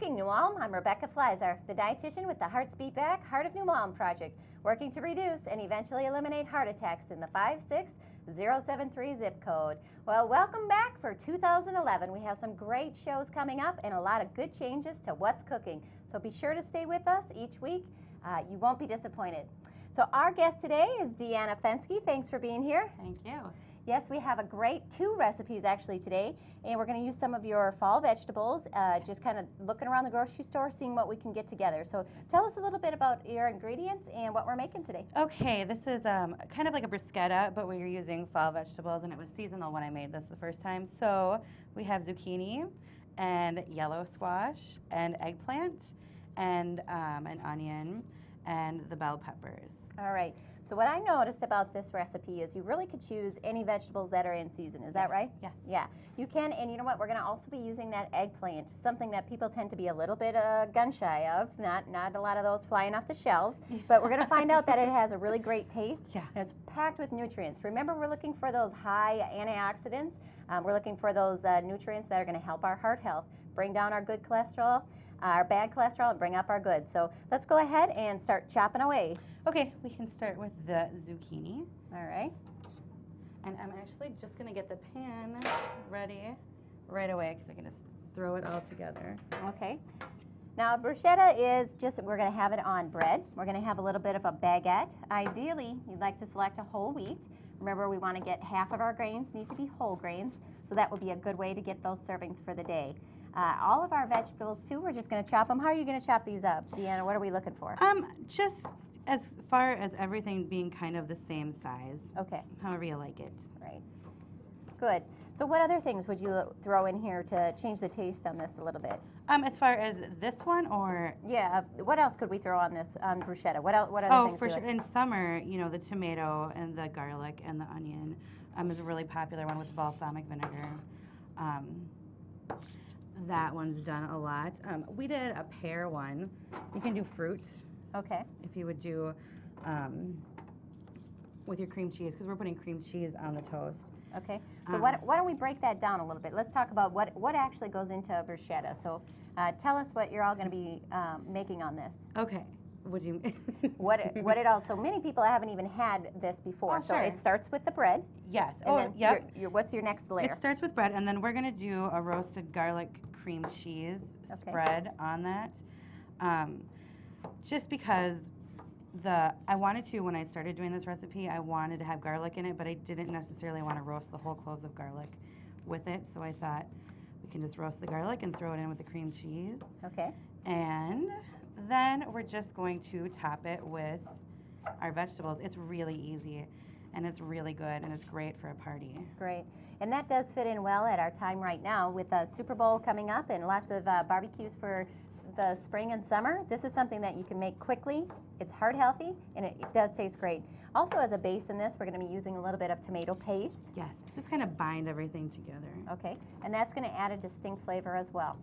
Cooking New Ulm, I'm Rebecca Fliszar, the dietitian with the Hearts Beat Back Heart of New Ulm project, working to reduce and eventually eliminate heart attacks in the 56073 zip code. Well, welcome back for 2011. We have some great shows coming up and a lot of good changes to what's cooking. So be sure to stay with us each week. You won't be disappointed. So our guest today is Deanna Fenske. Thanks for being here. Thank you. Yes, we have a great 2 recipes actually today, and we're going to use some of your fall vegetables, just kind of looking around the grocery store, seeing what we can get together. So tell us a little bit about your ingredients and what we're making today. Okay, this is kind of like a bruschetta, but we're using fall vegetables, and it was seasonal when I made this the first time. So we have zucchini and yellow squash and eggplant and an onion and the bell peppers. All right. So what I noticed about this recipe is you really could choose any vegetables that are in season. Is that right? Yes. Yeah. You can, and you know what? We're going to also be using that eggplant, something that people tend to be a little bit gun shy of. Not a lot of those flying off the shelves, but we're going to find out that it has a really great taste. Yeah. And it's packed with nutrients. Remember, we're looking for those high antioxidants. We're looking for those nutrients that are going to help our heart health, bring down our good cholesterol, our bad cholesterol, and bring up our good. So let's go ahead and start chopping away. Okay, we can start with the zucchini. All right. And I'm actually just going to get the pan ready right away because we can just throw it all together. Okay. Now, bruschetta is just, we're going to have it on bread. We're going to have a little bit of a baguette. Ideally, you'd like to select a whole wheat. Remember, we want to get half of our grains need to be whole grains, so that would be a good way to get those servings for the day. All of our vegetables, too, we're just going to chop them. How are you going to chop these up, Deanna? What are we looking for? Just as far as everything being kind of the same size. Okay. However you like it. Right. Good. So what other things would you throw in here to change the taste on this a little bit? As far as this one, or yeah, what else could we throw on this bruschetta? What other things? Oh, for sure. In summer, you know, the tomato and the garlic and the onion is a really popular one with balsamic vinegar. That one's done a lot. We did a pear one. You can do fruit. Okay. If you would do with your cream cheese, because we're putting cream cheese on the toast. Okay. So why don't we break that down a little bit? Let's talk about what actually goes into a bruschetta. So tell us what you're all going to be making on this. Okay. What do you what it all? So many people haven't even had this before. Oh, so sure. It starts with the bread. Yes. And then yep. What's your next layer? It starts with bread, and then we're going to do a roasted garlic cream cheese spread on that. Just because I wanted to, when I started doing this recipe, I wanted to have garlic in it, but I didn't necessarily want to roast the whole cloves of garlic with it. So I thought we can just roast the garlic and throw it in with the cream cheese. Okay. And then we're just going to top it with our vegetables. It's really easy, and it's really good, and it's great for a party. Great. And that does fit in well at our time right now with the Super Bowl coming up and lots of barbecues for the spring and summer. This is something that you can make quickly. It's heart healthy, and it does taste great. Also, as a base in this, we're going to be using a little bit of tomato paste. Yes, just kind of bind everything together. Okay, and that's going to add a distinct flavor as well.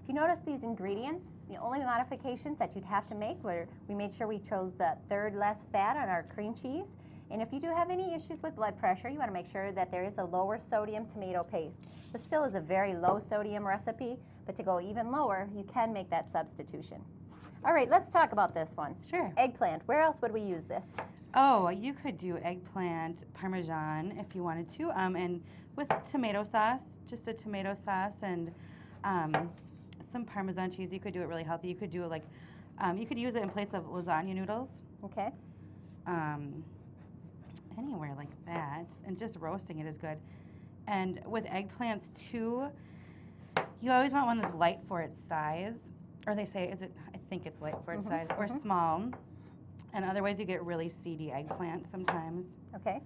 If you notice these ingredients, the only modifications that you'd have to make were we made sure we chose the third less fat on our cream cheese. And if you do have any issues with blood pressure, you want to make sure that there is a lower sodium tomato paste. This still is a very low sodium recipe, but to go even lower, you can make that substitution. All right, let's talk about this one. Sure. Eggplant. Where else would we use this? Oh, you could do eggplant parmesan if you wanted to, and with tomato sauce, just a tomato sauce and some Parmesan cheese. You could do it really healthy. You could do it like, you could use it in place of lasagna noodles. Okay. Anywhere like that, and just roasting it is good. And with eggplants too, you always want one that's light for its size, or they say, I think it's light for its size, or small, and otherwise you get really seedy eggplant sometimes. Okay.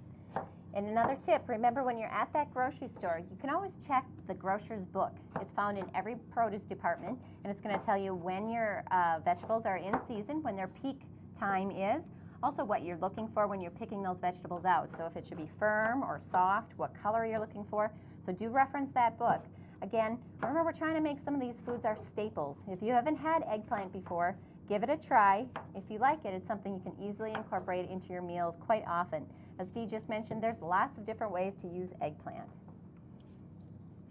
And another tip, remember when you're at that grocery store, you can always check the grocer's book. It's found in every produce department, and it's going to tell you when your vegetables are in season, when their peak time is, also what you're looking for when you're picking those vegetables out. So if it should be firm or soft, what color you're looking for. So do reference that book. Again, remember we're trying to make some of these foods our staples. If you haven't had eggplant before, give it a try. If you like it, it's something you can easily incorporate into your meals quite often. As Dee just mentioned, there's lots of different ways to use eggplant.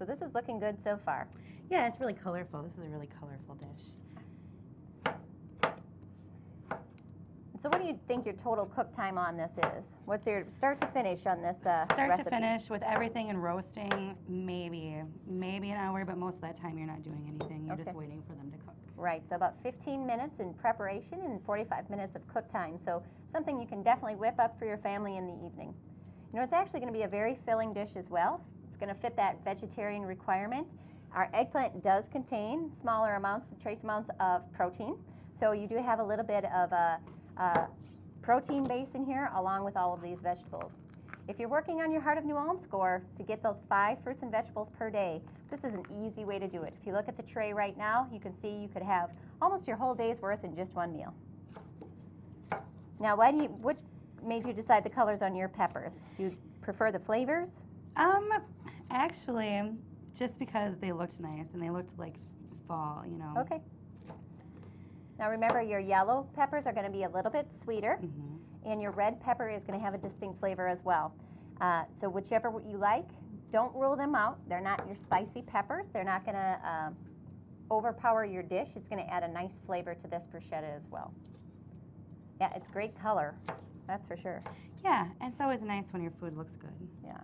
So this is looking good so far. Yeah, it's really colorful. This is a really colorful dish. So what do you think your total cook time on this is? What's your start to finish on this recipe? Start to finish with everything and roasting, maybe an hour, but most of that time you're not doing anything. You're just waiting for them to cook. Right, so about 15 minutes in preparation and 45 minutes of cook time. So something you can definitely whip up for your family in the evening. You know, it's actually going to be a very filling dish as well. It's going to fit that vegetarian requirement. Our eggplant does contain smaller amounts, trace amounts of protein. So you do have a little bit of a protein base in here along with all of these vegetables. If you're working on your Heart of New Ulm score to get those 5 fruits and vegetables per day, this is an easy way to do it. If you look at the tray right now, you can see you could have almost your whole day's worth in just one meal. Now, what made you decide the colors on your peppers? Do you prefer the flavors? Actually, just because they looked nice and they looked like fall, you know. Okay. Now remember, your yellow peppers are going to be a little bit sweeter, and your red pepper is going to have a distinct flavor as well. So whichever you like, don't rule them out. They're not your spicy peppers. They're not going to overpower your dish. It's going to add a nice flavor to this bruschetta as well. Yeah, it's great color, that's for sure. Yeah, and it's always nice when your food looks good. Yeah.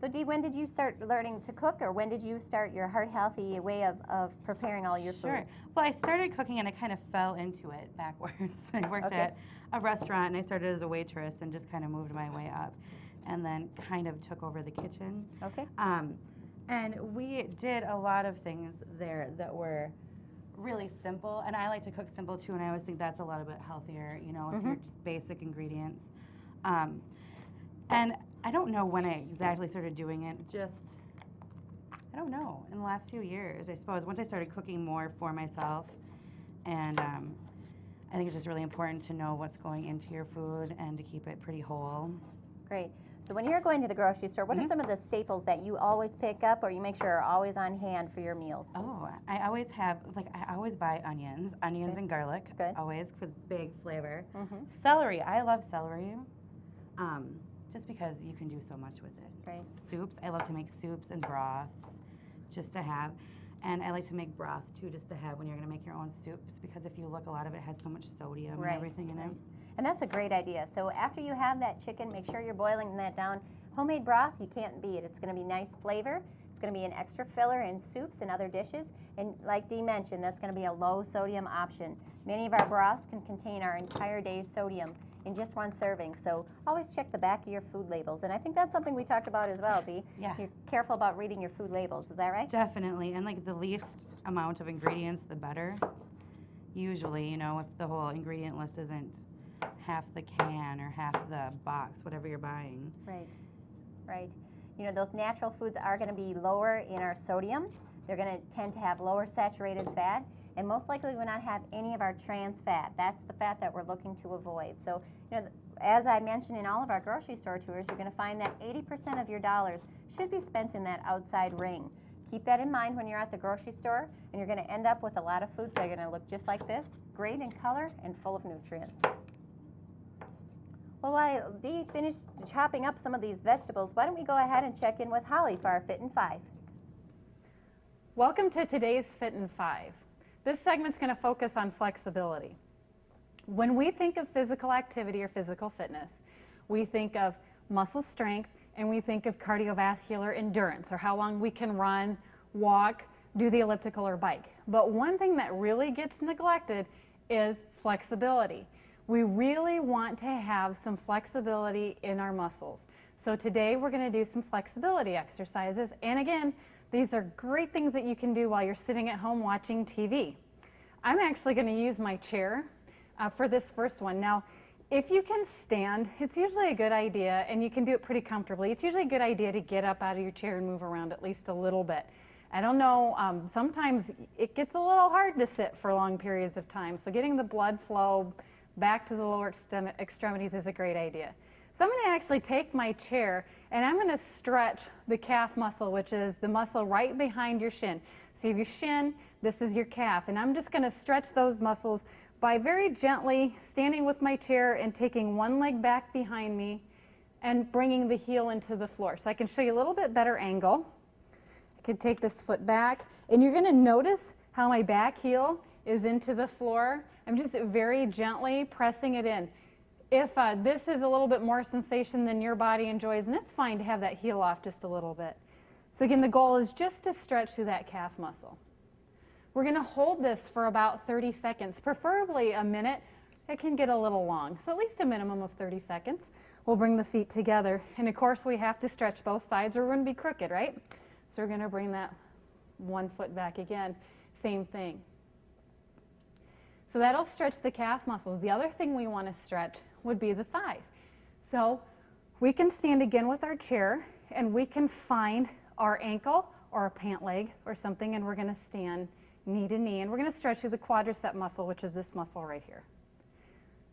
So Dee, when did you start learning to cook, or when did you start your heart healthy way of preparing all your Sure. foods? Well, I started cooking and I kind of fell into it backwards. I worked at a restaurant and I started as a waitress and just kind of moved my way up and then kind of took over the kitchen. Okay. And we did a lot of things there that were really simple, and I like to cook simple too, and I always think that's a little bit healthier, you know, if you're just basic ingredients. And I don't know when I exactly started doing it, I don't know, in the last few years, I suppose, once I started cooking more for myself. And I think it's just really important to know what's going into your food and to keep it pretty whole. Great. So when you're going to the grocery store, what are some of the staples that you always pick up or you make sure are always on hand for your meals? Oh, I always buy onions and garlic. Good. Always, with big flavor. Celery, I love celery, just because you can do so much with it. Right. Soups, I love to make soups and broths, just to have. And I like to make broth too, just to have when you're going to make your own soups, because if you look, a lot of it has so much sodium and everything in it. And that's a great idea. So after you have that chicken, make sure you're boiling that down. Homemade broth, you can't beat. It's going to be nice flavor. It's going to be an extra filler in soups and other dishes. And like Dee mentioned, that's going to be a low sodium option. Many of our broths can contain our entire day's sodium in just one serving. So always check the back of your food labels. And I think that's something we talked about as well, Dee. Yeah. You're careful about reading your food labels. Is that right? Definitely. And like the least amount of ingredients, the better. Usually, you know, if the whole ingredient list isn't half the can or half the box, whatever you're buying. Right, right. You know, those natural foods are going to be lower in our sodium. They're going to tend to have lower saturated fat, and most likely will not have any of our trans fat. That's the fat that we're looking to avoid. So, you know, as I mentioned in all of our grocery store tours, you're going to find that 80% of your dollars should be spent in that outside ring. Keep that in mind when you're at the grocery store, and you're going to end up with a lot of foods that are going to look just like this, great in color and full of nutrients. Well, while Dee finished chopping up some of these vegetables, why don't we go ahead and check in with Holly for our Fit in 5. Welcome to today's Fit in 5. This segment's going to focus on flexibility. When we think of physical activity or physical fitness, we think of muscle strength and we think of cardiovascular endurance, or how long we can run, walk, do the elliptical or bike. But one thing that really gets neglected is flexibility. We really want to have some flexibility in our muscles. So today we're going to do some flexibility exercises. And again, these are great things that you can do while you're sitting at home watching TV. I'm actually going to use my chair for this first one. Now, if you can stand, it's usually a good idea, and you can do it pretty comfortably. It's usually a good idea to get up out of your chair and move around at least a little bit. I don't know, sometimes it gets a little hard to sit for long periods of time. So getting the blood flow back to the lower extremities is a great idea. So I'm going to actually take my chair and I'm going to stretch the calf muscle, which is the muscle right behind your shin. So you have your shin, this is your calf, and I'm just going to stretch those muscles by very gently standing with my chair and taking one leg back behind me and bringing the heel into the floor. So I can show you a little bit better angle. I could take this foot back, and you're gonna notice how my back heel is into the floor. I'm just very gently pressing it in. If this is a little bit more sensation than your body enjoys, and it's fine to have that heel off just a little bit. So again, the goal is just to stretch through that calf muscle. We're gonna hold this for about 30 seconds, preferably a minute. It can get a little long, so at least a minimum of 30 seconds. We'll bring the feet together, and of course we have to stretch both sides or we're gonna be crooked, right? So we're gonna bring that one foot back again, same thing. So that'll stretch the calf muscles. The other thing we wanna stretch would be the thighs. So we can stand again with our chair, and we can find our ankle or a pant leg or something, and we're gonna stand knee to knee, and we're gonna stretch through the quadricep muscle, which is this muscle right here.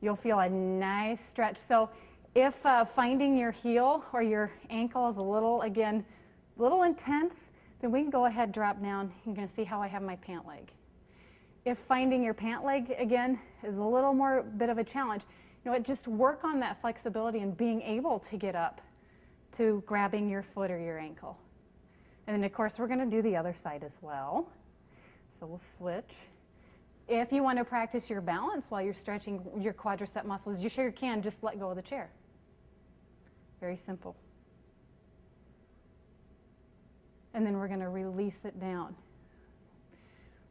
You'll feel a nice stretch. So if finding your heel or your ankle is a little intense, then we can go ahead, drop down. You're gonna see how I have my pant leg. If finding your pant leg, again, is a little more bit of a challenge, you know what, just work on that flexibility and being able to get up to grabbing your foot or your ankle. And then, of course, we're gonna do the other side as well. So we'll switch. If you want to practice your balance while you're stretching your quadricep muscles, you sure can. Just let go of the chair. Very simple. And then we're going to release it down.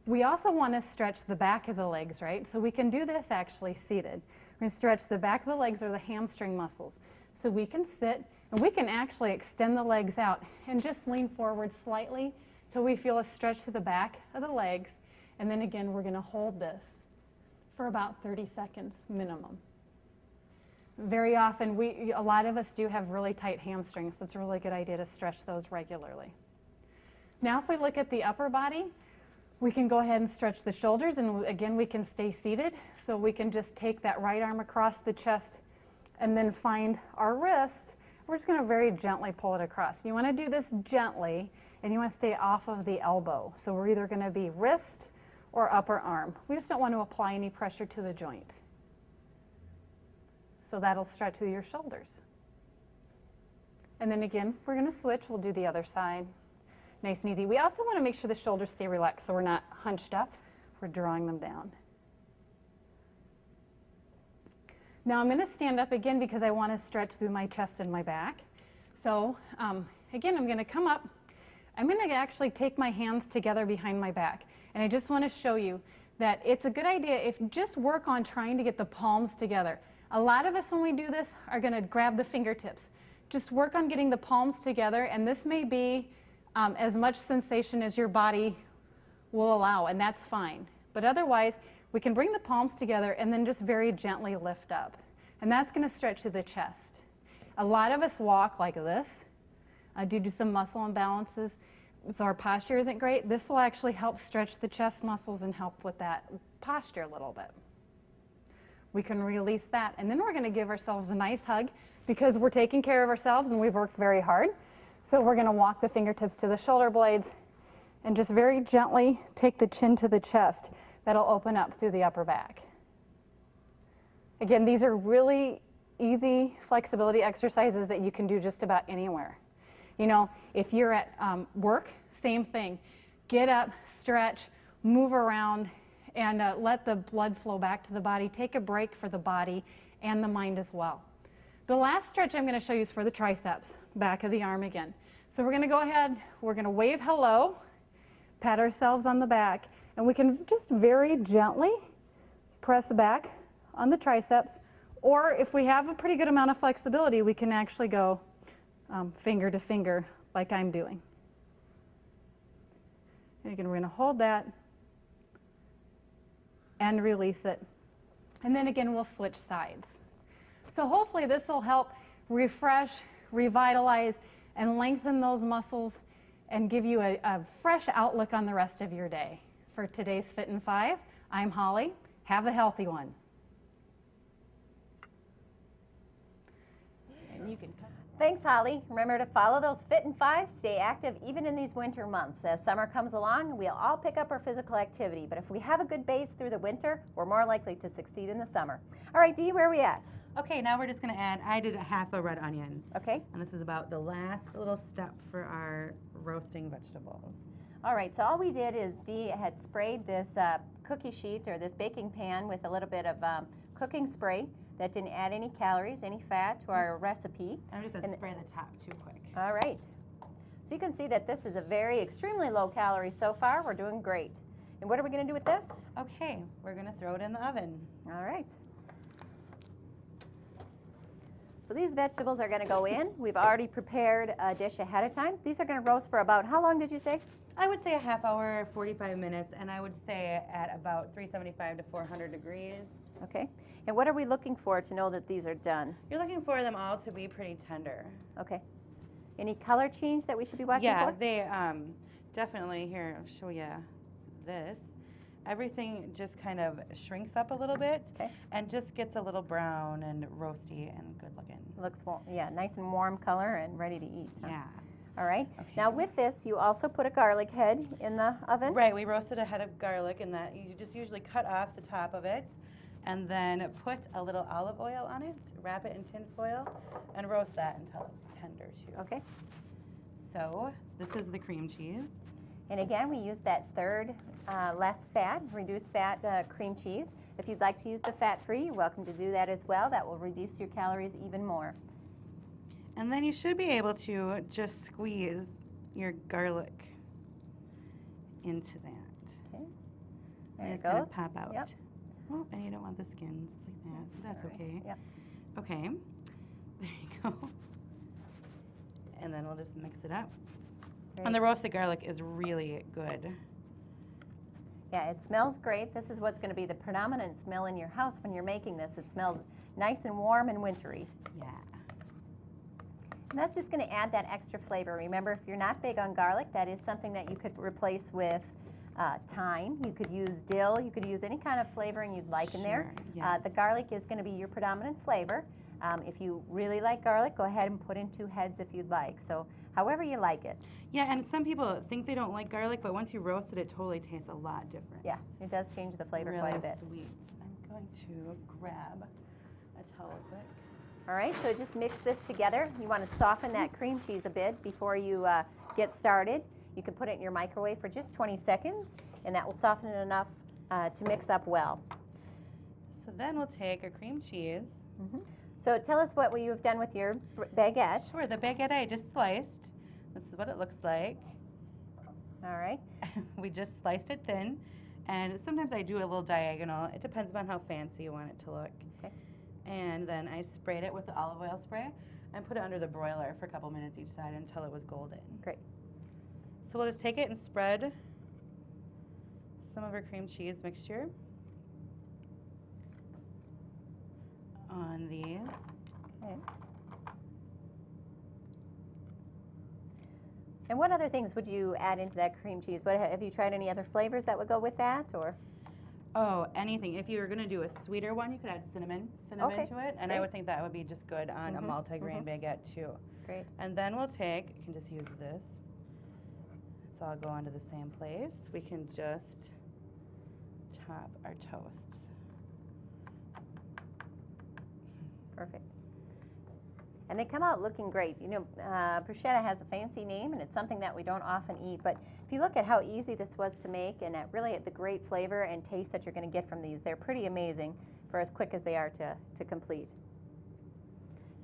We also want to stretch the back of the legs, right? So we can do this actually seated. We're going to stretch the back of the legs or the hamstring muscles. So we can sit, and we can actually extend the legs out and just lean forward slightly till we feel a stretch to the back of the legs. And then again, we're going to hold this for about 30 seconds minimum. Very often, a lot of us do have really tight hamstrings, so it's a really good idea to stretch those regularly. Now, if we look at the upper body, we can go ahead and stretch the shoulders, and again, we can stay seated. So we can just take that right arm across the chest and then find our wrist. We're just going to very gently pull it across. You want to do this gently, and you want to stay off of the elbow. So we're either going to be wrist or upper arm. We just don't want to apply any pressure to the joint. So that'll stretch through your shoulders. And then again, we're going to switch. We'll do the other side. Nice and easy. We also want to make sure the shoulders stay relaxed so we're not hunched up. We're drawing them down. Now I'm going to stand up again because I want to stretch through my chest and my back. So again, I'm going to come up. I'm going to actually take my hands together behind my back. And I just want to show you that it's a good idea if you just work on trying to get the palms together. A lot of us, when we do this, are going to grab the fingertips. Just work on getting the palms together, and this may be as much sensation as your body will allow, and that's fine. But otherwise, we can bring the palms together and then just very gently lift up. And that's going to stretch to the chest. A lot of us walk like this. I do some muscle imbalances. So our posture isn't great. This will actually help stretch the chest muscles and help with that posture a little bit. We can release that, and then we're going to give ourselves a nice hug because we're taking care of ourselves and we've worked very hard. So we're going to walk the fingertips to the shoulder blades and just very gently take the chin to the chest. That'll open up through the upper back. Again, these are really easy flexibility exercises that you can do just about anywhere. You know, if you're at work, same thing. Get up, stretch, move around, and let the blood flow back to the body. Take a break for the body and the mind as well. The last stretch I'm going to show you is for the triceps, back of the arm again. So we're going to go ahead, we're going to wave hello, pat ourselves on the back, and we can just very gently press back on the triceps, or if we have a pretty good amount of flexibility, we can actually go finger to finger like I'm doing. And again, we're going to hold that and release it. And then again, we'll switch sides. So hopefully this will help refresh, revitalize, and lengthen those muscles and give you a fresh outlook on the rest of your day. For today's Fit in 5, I'm Holly. Have a healthy one. And you can cut. Thanks, Holly. Remember to follow those Fit in 5, stay active even in these winter months. As summer comes along, we'll all pick up our physical activity, but if we have a good base through the winter, we're more likely to succeed in the summer. All right, Dee, where are we at? Okay, now we're just going to add, I did half a red onion. Okay. And this is about the last little step for our roasting vegetables. All right, so all we did is Dee had sprayed this cookie sheet or this baking pan with a little bit of cooking spray that didn't add any calories, any fat to our recipe. And I'm just going to spray the top too quick. All right. So you can see that this is a very extremely low calorie so far. We're doing great. And what are we going to do with this? Okay, we're going to throw it in the oven. All right. So these vegetables are going to go in. We've already prepared a dish ahead of time. These are going to roast for about, how long did you say? I would say a half hour, 45 minutes, and I would say at about 375 to 400 degrees. Okay. And what are we looking for to know that these are done? You're looking for them all to be pretty tender. Okay. Any color change that we should be watching Yeah, for? they definitely, here, I'll show you this. Everything just kind of shrinks up a little bit and just gets a little brown and roasty and good looking. Looks warm, yeah, nice and warm color and ready to eat. Huh? Yeah. All right. Okay. Now with this, you also put a garlic head in the oven. Right, we roasted a head of garlic, and that you just usually cut off the top of it and then put a little olive oil on it, wrap it in tin foil, and roast that until it's tender too. Okay. So this is the cream cheese. And again, we use that third less fat, reduced fat cream cheese. If you'd like to use the fat-free, you're welcome to do that as well. That will reduce your calories even more. And then you should be able to just squeeze your garlic into that. Okay. And There it's it going goes. to pop out. Yep. Oh, and you don't want the skins like that. That's all right. okay. Yep. Okay. There you go. And then we'll just mix it up. Great. And the roasted garlic is really good. Yeah, it smells great. This is what's going to be the predominant smell in your house when you're making this. It smells nice and warm and wintry. Yeah. And that's just going to add that extra flavor. Remember, if you're not big on garlic, that is something that you could replace with thyme. You could use dill. You could use any kind of flavoring you'd like in there. Yes. The garlic is going to be your predominant flavor. If you really like garlic, go ahead and put in 2 heads if you'd like. So however you like it. Yeah, and some people think they don't like garlic, but once you roast it, it totally tastes a lot different. Yeah, it does change the flavor really quite a bit. Sweet. I'm going to grab a towel quick. All right, so just mix this together. You want to soften that cream cheese a bit before you get started. You can put it in your microwave for just 20 seconds, and that will soften it enough to mix up well. So then we'll take our cream cheese. Mm-hmm. So tell us what you've done with your baguette. Sure, the baguette I just sliced. This is what it looks like. All right. We just sliced it thin, and sometimes I do a little diagonal. It depends on how fancy you want it to look. Okay. And then I sprayed it with the olive oil spray and put it under the broiler for a couple minutes each side until it was golden. Great. So we'll just take it and spread some of our cream cheese mixture on these. Okay. And what other things would you add into that cream cheese? What, have you tried any other flavors that would go with that, or? Oh, anything. If you were going to do a sweeter one, you could add cinnamon Okay, to it, and great. I would think that would be just good on a Mhm, multi-grain baguette too. Great. And then we'll take, you can just use this. It's all go onto the same place. We can just top our toasts. Perfect. And they come out looking great. You know, bruschetta has a fancy name, and it's something that we don't often eat. But if you look at how easy this was to make, and at really the great flavor and taste that you're going to get from these, they're pretty amazing for as quick as they are to complete.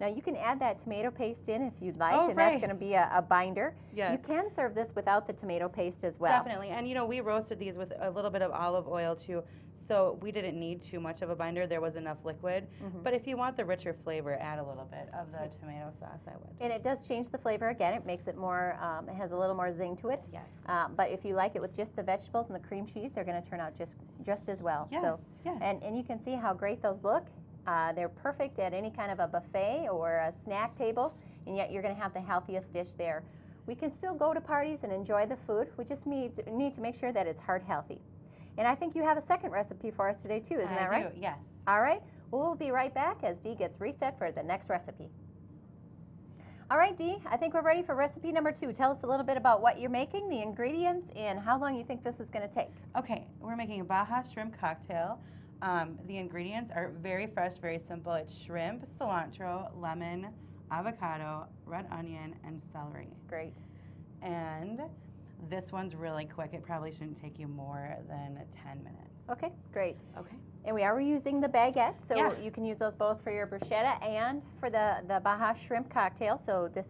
Now you can add that tomato paste in if you'd like, and that's going to be a binder. Yes. You can serve this without the tomato paste as well. Definitely. And you know, we roasted these with a little bit of olive oil too, so we didn't need too much of a binder. There was enough liquid. Mhm. But if you want the richer flavor, add a little bit of the tomato sauce, I would. And it does change the flavor again. It makes it more, it has a little more zing to it. Yes. But if you like it with just the vegetables and the cream cheese, they're going to turn out just as well. Yes, So, yes. and you can see how great those look. They're perfect at any kind of a buffet or a snack table, and yet you're going to have the healthiest dish there. We can still go to parties and enjoy the food. We just need to make sure that it's heart healthy. And I think you have a second recipe for us today too, isn't that right? I do, yes. All right. Well, we'll be right back as Dee gets reset for the next recipe. All right, Dee, I think we're ready for recipe number 2. Tell us a little bit about what you're making, the ingredients, and how long you think this is going to take. Okay, we're making a Baja shrimp cocktail. The ingredients are very fresh, very simple. It's shrimp, cilantro, lemon, avocado, red onion, and celery. Great. And this one's really quick. It probably shouldn't take you more than 10 minutes. Okay, great. Okay. And we are reusing the baguette, so Yeah. you can use those both for your bruschetta and for the Baja shrimp cocktail. So this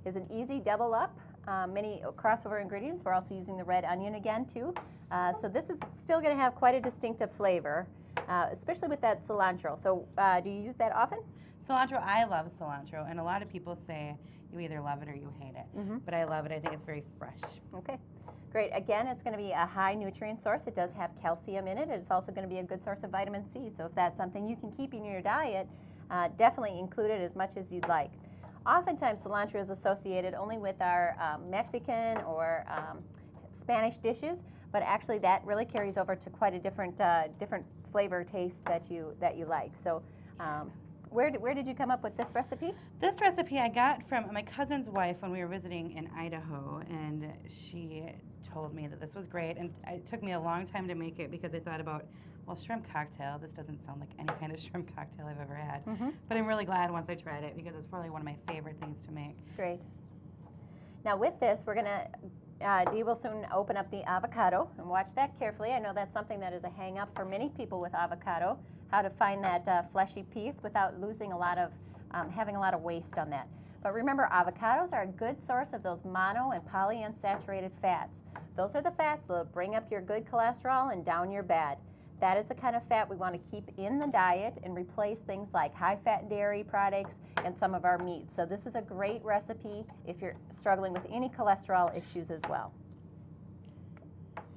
is an easy double up. Many crossover ingredients. We're also using the red onion again too. So this is still going to have quite a distinctive flavor, especially with that cilantro. So do you use that often? Cilantro, I love cilantro, and a lot of people say you either love it or you hate it. Mm-hmm. But I love it. I think it's very fresh. Okay, great. Again, it's going to be a high nutrient source. It does have calcium in it. It's also going to be a good source of vitamin C. So if that's something you can keep in your diet, definitely include it as much as you'd like. Oftentimes, cilantro is associated only with our Mexican or Spanish dishes, but actually that really carries over to quite a different flavor taste that you like. So. Where did you come up with this recipe? This recipe I got from my cousin's wife when we were visiting in Idaho, and she told me that this was great. And it took me a long time to make it because I thought about, well, shrimp cocktail. This doesn't sound like any kind of shrimp cocktail I've ever had. Mm-hmm. But I'm really glad once I tried it because it's probably one of my favorite things to make. Great. Now with this, we're gonna Dee will soon open up the avocado, and watch that carefully. I know that's something that is a hang up for many people with avocado, how to find that fleshy piece without losing a lot of, having a lot of waste on that. But remember, avocados are a good source of those mono and polyunsaturated fats. Those are the fats that will bring up your good cholesterol and down your bad. That is the kind of fat we want to keep in the diet and replace things like high-fat dairy products and some of our meats. So this is a great recipe if you're struggling with any cholesterol issues as well.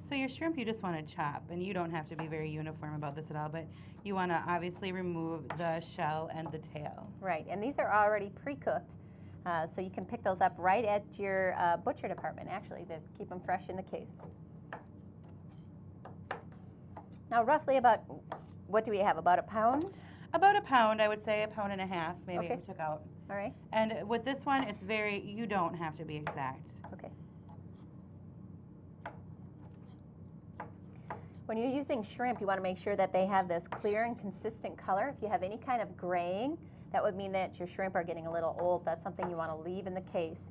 So your shrimp you just want to chop, and you don't have to be very uniform about this at all, but you want to obviously remove the shell and the tail. Right, and these are already pre-cooked, so you can pick those up right at your butcher department, actually, to keep them fresh in the case. Now, roughly about, what do we have, about a pound? About a pound, I would say, 1.5 pounds, maybe Okay. if we took out. All right. And with this one, it's very, you don't have to be exact. Okay. When you're using shrimp, you want to make sure that they have this clear and consistent color. If you have any kind of graying, that would mean that your shrimp are getting a little old. That's something you want to leave in the case.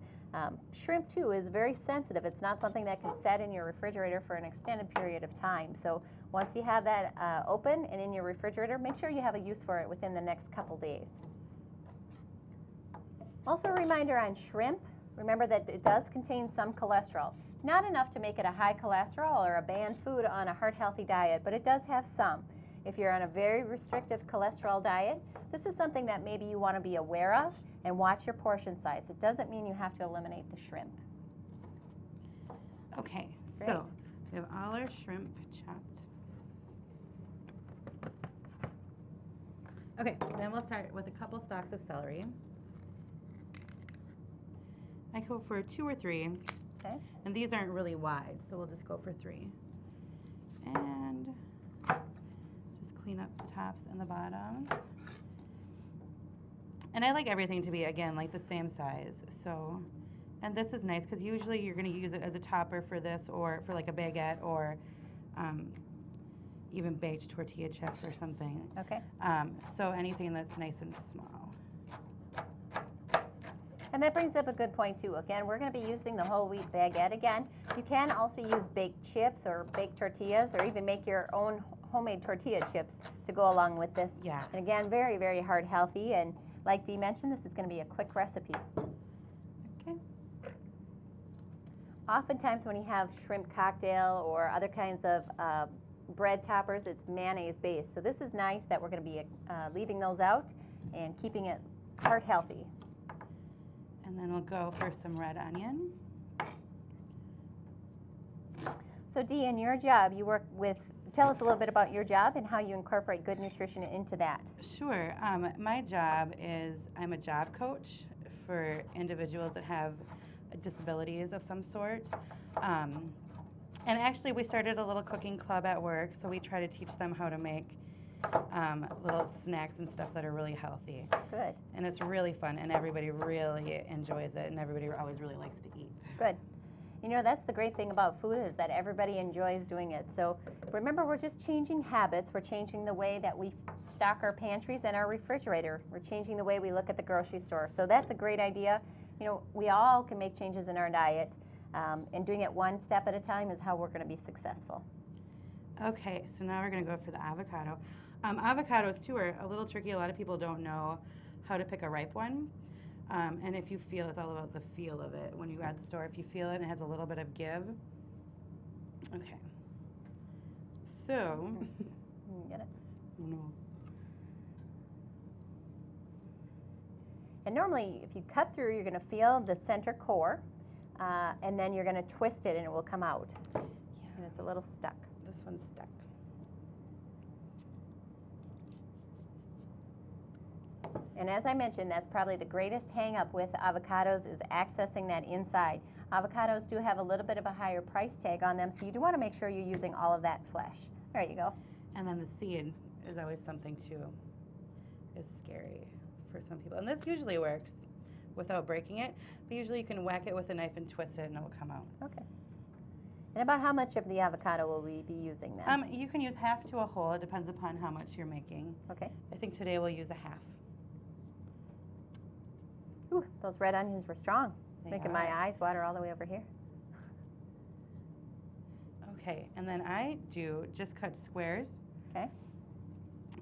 Shrimp, too, is very sensitive. It's not something that can set in your refrigerator for an extended period of time. So once you have that open and in your refrigerator, make sure you have a use for it within the next couple days. Also a reminder on shrimp, remember that it does contain some cholesterol. Not enough to make it a high cholesterol or a banned food on a heart-healthy diet, but it does have some. If you're on a very restrictive cholesterol diet, this is something that maybe you want to be aware of and watch your portion size. It doesn't mean you have to eliminate the shrimp. Okay, Great. so we have all our shrimp chopped. Okay, then we'll start with a couple stalks of celery. I go for 2 or 3. Okay. And these aren't really wide, so we'll just go for 3. And just clean up the tops and the bottoms. And I like everything to be, again, like the same size. So, and this is nice because usually you're going to use it as a topper for this or for like a baguette or even baked tortilla chips or something. Okay. So anything that's nice and small. And that brings up a good point too. Again, we're going to be using the whole wheat baguette again. You can also use baked chips or baked tortillas or even make your own homemade tortilla chips to go along with this. Yeah. And again, very, very heart healthy. And like Dee mentioned, this is going to be a quick recipe. Okay. Oftentimes when you have shrimp cocktail or other kinds of bread toppers, it's mayonnaise based. So this is nice that we're going to be leaving those out and keeping it heart healthy. And then we'll go for some red onion. So Dee, in your job, you work with, tell us a little bit about your job and how you incorporate good nutrition into that. Sure. My job is I'm a job coach for individuals that have disabilities of some sort. And actually, we started a little cooking club at work, so we try to teach them how to make little snacks and stuff that are really healthy. Good. And it's really fun, and everybody really enjoys it, and everybody always really likes to eat. Good. You know, that's the great thing about food is that everybody enjoys doing it. So remember, we're just changing habits. We're changing the way that we stock our pantries and our refrigerator. We're changing the way we look at the grocery store. So that's a great idea. You know, we all can make changes in our diet, and doing it one step at a time is how we're going to be successful. Okay, so now we're going to go for the avocado. Avocados, too, are a little tricky. A lot of people don't know how to pick a ripe one. And if you feel, it's all about the feel of it. When you go at the store, if you feel it and it has a little bit of give. Okay. So. You get it? No. And normally, if you cut through, you're going to feel the center core, and then you're going to twist it and it will come out. Yeah. And it's a little stuck. This one's stuck. And as I mentioned, that's probably the greatest hang-up with avocados is accessing that inside. Avocados do have a little bit of a higher price tag on them, so you do want to make sure you're using all of that flesh. There you go. And then the seed is always something, too, is scary for some people. And this usually works without breaking it, but usually you can whack it with a knife and twist it and it will come out. Okay. And about how much of the avocado will we be using then? You can use half to a whole. It depends upon how much you're making. Okay. I think today we'll use a half. Ooh, those red onions were strong. They Making are. my eyes water all the way over here. Okay, and then I do just cut squares. Okay.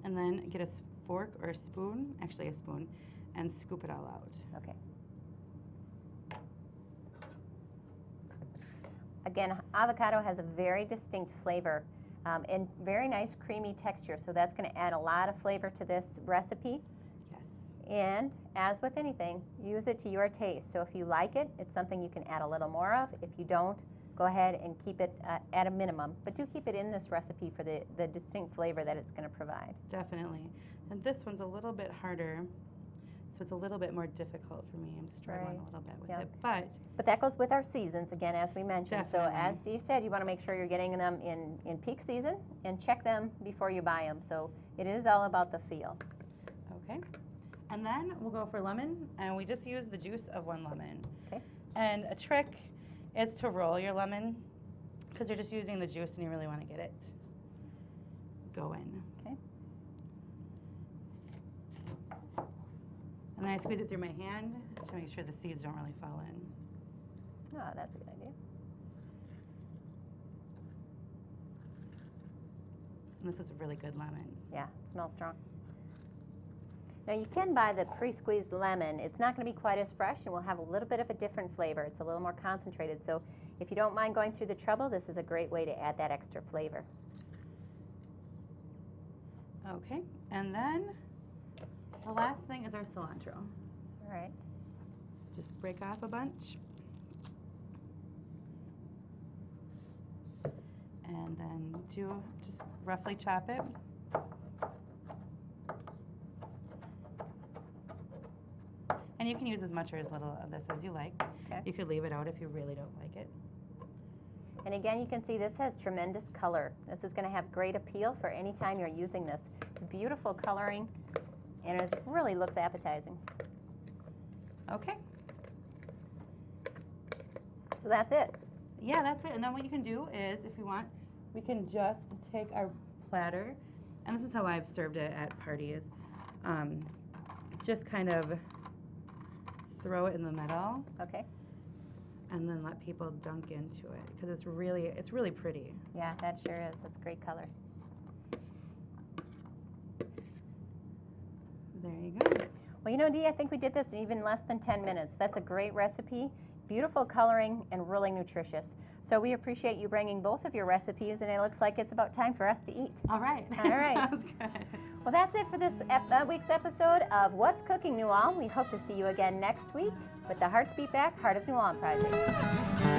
And then get a fork or a spoon, actually a spoon, and scoop it all out. Okay. Again, avocado has a very distinct flavor and very nice creamy texture, so that's going to add a lot of flavor to this recipe. Yes. And as with anything, use it to your taste. So if you like it, it's something you can add a little more of. If you don't, go ahead and keep it at a minimum. But do keep it in this recipe for the distinct flavor that it's going to provide. Definitely. And this one's a little bit harder, so it's a little bit more difficult for me. I'm struggling Right. a little bit with Yep. it. But that goes with our seasons, again, as we mentioned. Definitely. So as Dee said, you want to make sure you're getting them in peak season and check them before you buy them. So it is all about the feel. Okay. And then we'll go for lemon, and we just use the juice of one lemon. Okay. And a trick is to roll your lemon, because you're just using the juice and you really want to get it going. Okay. And then I squeeze it through my hand to make sure the seeds don't really fall in. Oh, that's a good idea. And this is a really good lemon. Yeah, it smells strong. Now you can buy the pre-squeezed lemon. It's not going to be quite as fresh and will have a little bit of a different flavor. It's a little more concentrated. So if you don't mind going through the trouble, this is a great way to add that extra flavor. Okay. And then the last thing is our cilantro. All right. Just break off a bunch. And then just roughly chop it. And you can use as much or as little of this as you like. Okay. You could leave it out if you really don't like it. And again, you can see this has tremendous color. This is going to have great appeal for any time you're using this. It's beautiful coloring, and it really looks appetizing. Okay. So that's it. Yeah, that's it. And then what you can do is, if you want, we can just take our platter, and this is how I've served it at parties. Just kind of throw it in the middle, Okay. and then let people dunk into it, because it's really pretty. Yeah, that sure is. That's great color. There you go. Well, you know, Dee, I think we did this in even less than 10 minutes. That's a great recipe, beautiful coloring, and really nutritious. So we appreciate you bringing both of your recipes, and it looks like it's about time for us to eat. All right. All right. Sounds good. Well, that's it for this week's episode of What's Cooking New Ulm. We hope to see you again next week with the Hearts Beat Back Heart of New Ulm project.